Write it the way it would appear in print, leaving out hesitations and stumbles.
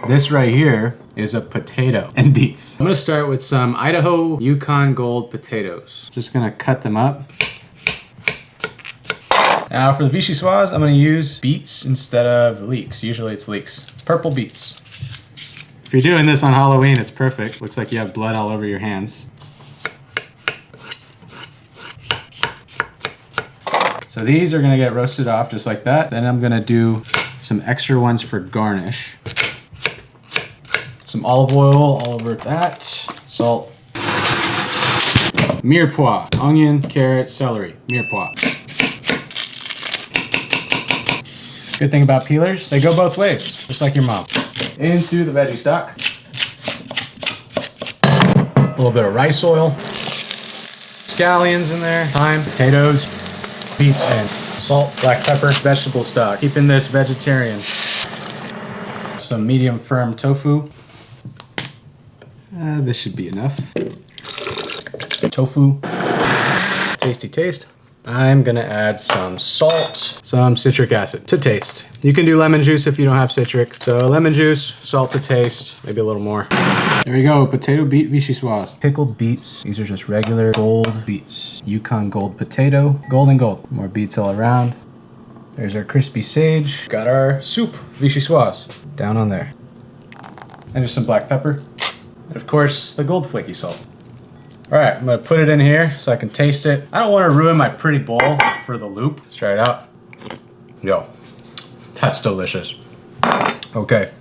This right here is a potato and beets. I'm gonna start with some Idaho Yukon Gold potatoes. Just gonna cut them up. Now for the vichyssoise, I'm gonna use beets instead of leeks. Usually it's leeks. Purple beets. If you're doing this on Halloween, it's perfect. Looks like you have blood all over your hands. So these are gonna get roasted off just like that. Then I'm gonna do some extra ones for garnish. Some olive oil all over that. Salt. Mirepoix. Onion, carrot, celery. Mirepoix. Good thing about peelers, they go both ways, just like your mom. Into the veggie stock. A little bit of rice oil. Scallions in there. Thyme, potatoes, beets, and salt, black pepper, vegetable stock. Keeping this vegetarian. Some medium firm tofu. This should be enough. Tofu. Tasty taste. I'm gonna add some salt, some citric acid to taste. You can do lemon juice if you don't have citric. So lemon juice, salt to taste, maybe a little more. There we go, potato beet vichyssoise. Pickled beets. These are just regular gold beets. Yukon Gold potato, golden gold. More beets all around. There's our crispy sage. Got our soup vichyssoise down on there. And just some black pepper. And of course, the gold flaky salt. All right, I'm gonna put it in here so I can taste it. I don't wanna ruin my pretty bowl for the loop. Let's try it out. Yo, that's delicious. Okay,